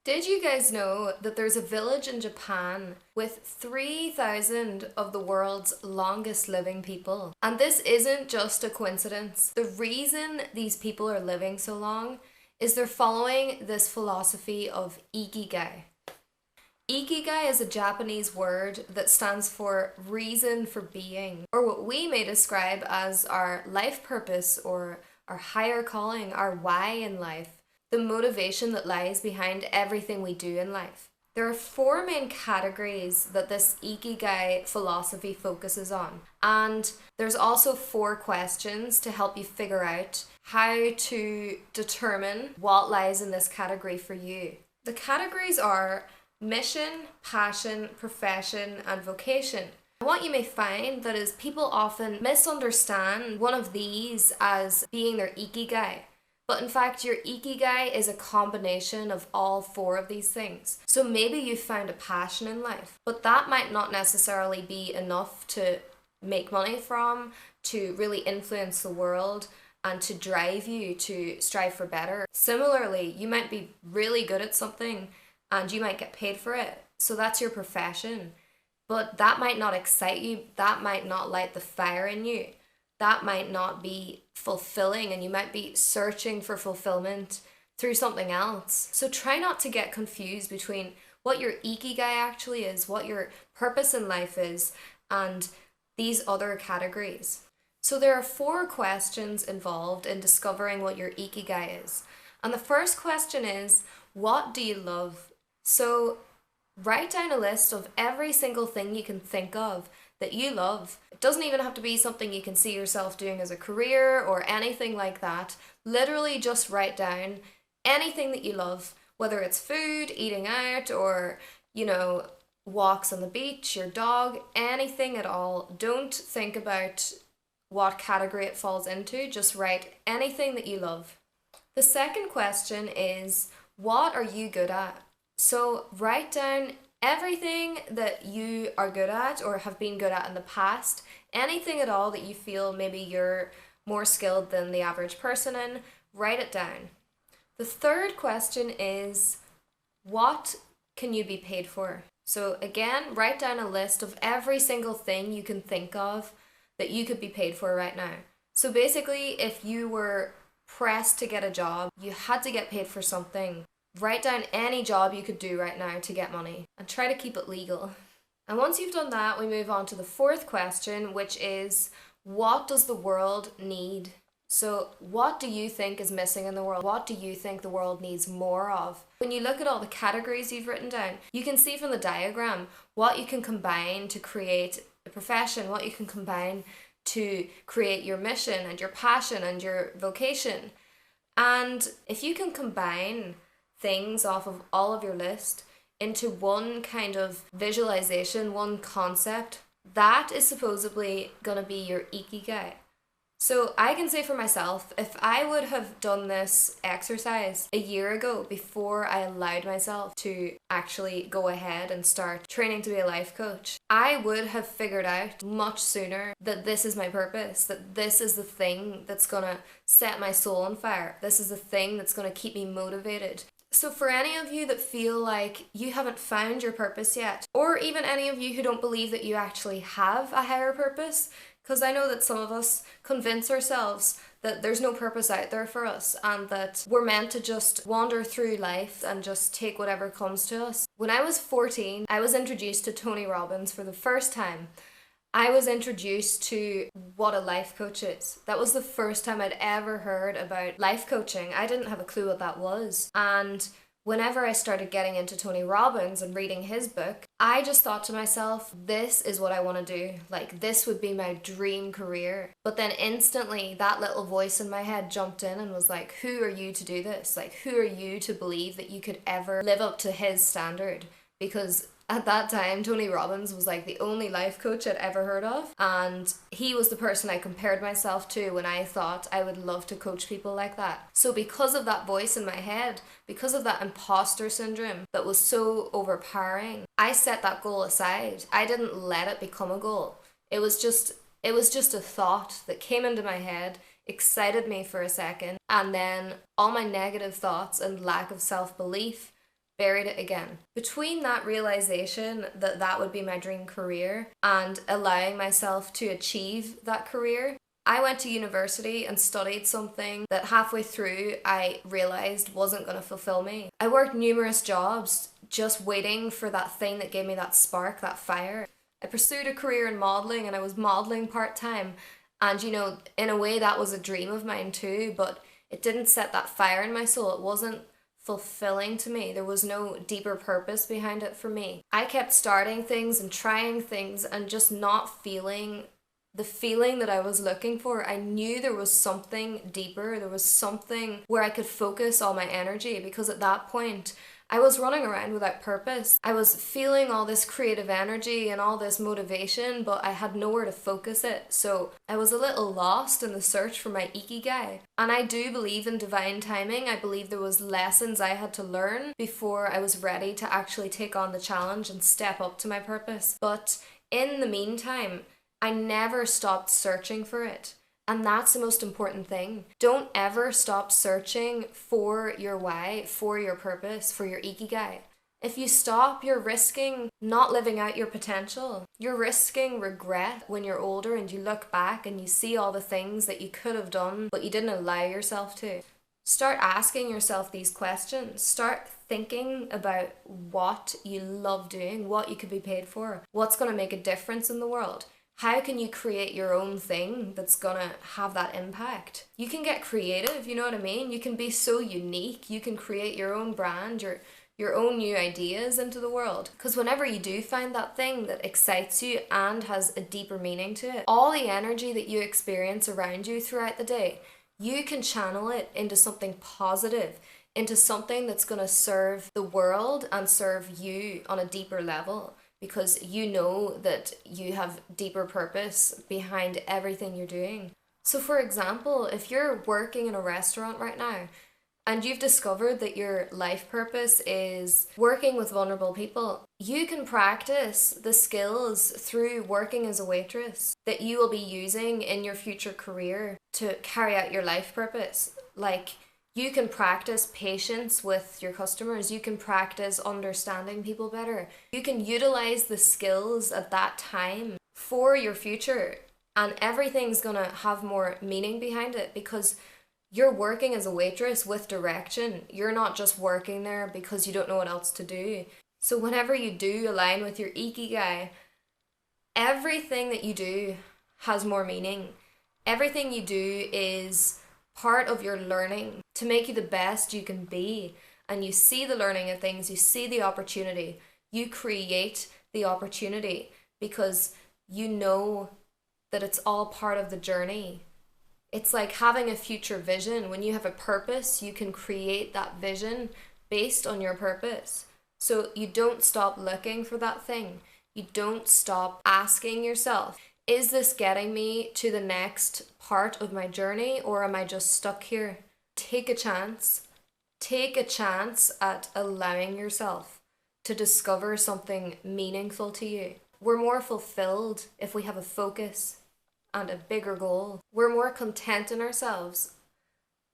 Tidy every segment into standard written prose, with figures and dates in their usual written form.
Did you guys know that there's a village in Japan with 3,000 of the world's longest living people? And this isn't just a coincidence. The reason these people are living so long is they're following this philosophy of Ikigai. Ikigai is a Japanese word that stands for reason for being, or what we may describe as our life purpose or our higher calling, our why in life, the motivation that lies behind everything we do in life. There are four main categories that this Ikigai philosophy focuses on, and there's also four questions to help you figure out how to determine what lies in this category for you. The categories are mission, passion, profession, and vocation. What you may find that is people often misunderstand one of these as being their Ikigai. But in fact, your Ikigai is a combination of all four of these things. So maybe you found a passion in life, but that might not necessarily be enough to make money from, to really influence the world, and to drive you to strive for better. Similarly, you might be really good at something and you might get paid for it. So that's your profession. But that might not excite you, that might not light the fire in you. That might not be fulfilling, and you might be searching for fulfillment through something else. So try not to get confused between what your Ikigai actually is, what your purpose in life is, and these other categories. So there are four questions involved in discovering what your Ikigai is. And the first question is, what do you love? So write down a list of every single thing you can think of that you love. It doesn't even have to be something you can see yourself doing as a career or anything like that. Literally just write down anything that you love, whether it's food, eating out, or, walks on the beach, your dog, anything at all. Don't think about what category it falls into. Just write anything that you love. The second question is, what are you good at? So write down everything that you are good at or have been good at in the past, anything at all that you feel maybe you're more skilled than the average person in, write it down. The third question is, what can you be paid for? So again, write down a list of every single thing you can think of that you could be paid for right now. So basically, if you were pressed to get a job, you had to get paid for something. Write down any job you could do right now to get money and try to keep it legal. And once you've done that, we move on to the fourth question, which is, what does the world need? So what do you think is missing in the world? What do you think the world needs more of? When you look at all the categories you've written down, you can see from the diagram what you can combine to create a profession, what you can combine to create your mission and your passion and your vocation. And if you can combine things off of all of your list into one kind of visualization, one concept, that is supposedly going to be your Ikigai. So I can say for myself, if I would have done this exercise a year ago before I allowed myself to actually go ahead and start training to be a life coach, I would have figured out much sooner that this is my purpose, that this is the thing that's going to set my soul on fire. This is the thing that's going to keep me motivated. So for any of you that feel like you haven't found your purpose yet, or even any of you who don't believe that you actually have a higher purpose, because I know that some of us convince ourselves that there's no purpose out there for us and that we're meant to just wander through life and just take whatever comes to us. When I was 14, I was introduced to Tony Robbins for the first time. I was introduced to what a life coach is. That was the first time I'd ever heard about life coaching. I didn't have a clue what that was. And whenever I started getting into Tony Robbins and reading his book, I just thought to myself, this is what I want to do. Like, this would be my dream career. But then instantly that little voice in my head jumped in and was like, who are you to do this? Like, who are you to believe that you could ever live up to his standard? Because at that time, Tony Robbins was like the only life coach I'd ever heard of, and he was the person I compared myself to when I thought I would love to coach people like that. So because of that voice in my head, because of that imposter syndrome that was so overpowering, I set that goal aside. I didn't let it become a goal. It was just a thought that came into my head, excited me for a second, and then all my negative thoughts and lack of self-belief buried it again. Between that realization that that would be my dream career and allowing myself to achieve that career, I went to university and studied something that halfway through I realized wasn't going to fulfill me. I worked numerous jobs just waiting for that thing that gave me that spark, that fire. I pursued a career in modeling and I was modeling part-time. And in a way that was a dream of mine too, but it didn't set that fire in my soul. It wasn't fulfilling to me. There was no deeper purpose behind it for me. I kept starting things and trying things and just not feeling the feeling that I was looking for. I knew there was something deeper. There was something where I could focus all my energy, because at that point I was running around without purpose. I was feeling all this creative energy and all this motivation, but I had nowhere to focus it. So I was a little lost in the search for my Ikigai. And I do believe in divine timing. I believe there was lessons I had to learn before I was ready to actually take on the challenge and step up to my purpose. But in the meantime, I never stopped searching for it. And that's the most important thing. Don't ever stop searching for your why, for your purpose, for your Ikigai. If you stop, you're risking not living out your potential. You're risking regret when you're older and you look back and you see all the things that you could have done but you didn't allow yourself to. Start asking yourself these questions. Start thinking about what you love doing, what you could be paid for, what's going to make a difference in the world. How can you create your own thing that's gonna have that impact? You can get creative, you know what I mean? You can be so unique. You can create your own brand, your own new ideas into the world. Because whenever you do find that thing that excites you and has a deeper meaning to it, all the energy that you experience around you throughout the day, you can channel it into something positive, into something that's gonna serve the world and serve you on a deeper level. Because you know that you have deeper purpose behind everything you're doing. So for example, if you're working in a restaurant right now and you've discovered that your life purpose is working with vulnerable people, you can practice the skills through working as a waitress that you will be using in your future career to carry out your life purpose. Like, you can practice patience with your customers. You can practice understanding people better. You can utilize the skills at that time for your future, and everything's gonna have more meaning behind it because you're working as a waitress with direction. You're not just working there because you don't know what else to do. So whenever you do align with your Ikigai, everything that you do has more meaning. Everything you do is part of your learning to make you the best you can be. And you see the learning of things, you see the opportunity, you create the opportunity because you know that it's all part of the journey. It's like having a future vision. When you have a purpose, you can create that vision based on your purpose. So you don't stop looking for that thing. You don't stop asking yourself, is this getting me to the next part of my journey, or am I just stuck here? Take a chance. Take a chance at allowing yourself to discover something meaningful to you. We're more fulfilled if we have a focus and a bigger goal. We're more content in ourselves.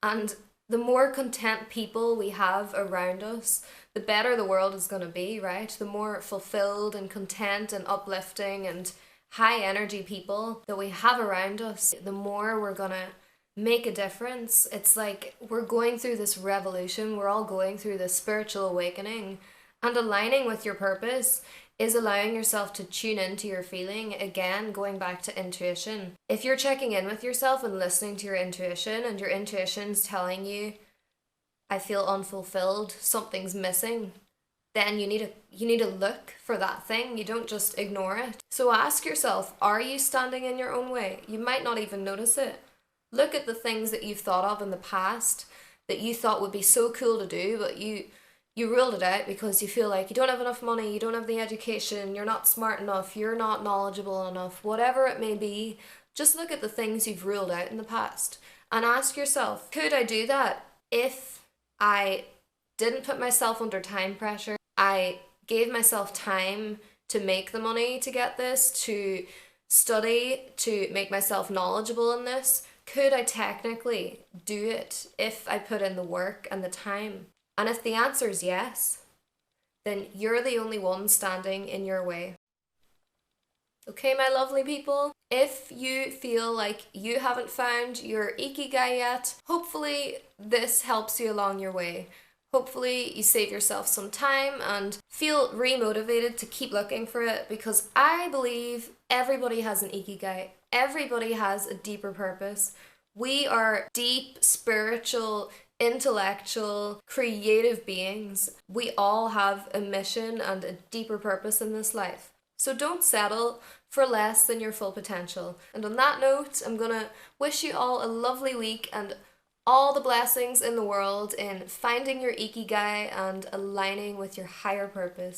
And the more content people we have around us, the better the world is going to be, right? The more fulfilled and content and uplifting and high energy people that we have around us, the more we're gonna make a difference. It's like we're going through this revolution, we're all going through this spiritual awakening, and aligning with your purpose is allowing yourself to tune into your feeling. Again, going back to intuition. If you're checking in with yourself and listening to your intuition, and your intuition's telling you, I feel unfulfilled, something's missing, then you need to look for that thing. You don't just ignore it. So ask yourself, are you standing in your own way? You might not even notice it. Look at the things that you've thought of in the past that you thought would be so cool to do, but you ruled it out because you feel like you don't have enough money, you don't have the education, you're not smart enough, you're not knowledgeable enough, whatever it may be. Just look at the things you've ruled out in the past and ask yourself, could I do that if I didn't put myself under time pressure? I gave myself time to make the money to get this, to study, to make myself knowledgeable in this. Could I technically do it if I put in the work and the time? And if the answer is yes, then you're the only one standing in your way. Okay, my lovely people, if you feel like you haven't found your Ikigai yet, hopefully this helps you along your way. Hopefully you save yourself some time and feel re-motivated to keep looking for it, because I believe everybody has an Ikigai. Everybody has a deeper purpose. We are deep, spiritual, intellectual, creative beings. We all have a mission and a deeper purpose in this life. So don't settle for less than your full potential. And on that note, I'm gonna wish you all a lovely week and all the blessings in the world in finding your Ikigai and aligning with your higher purpose.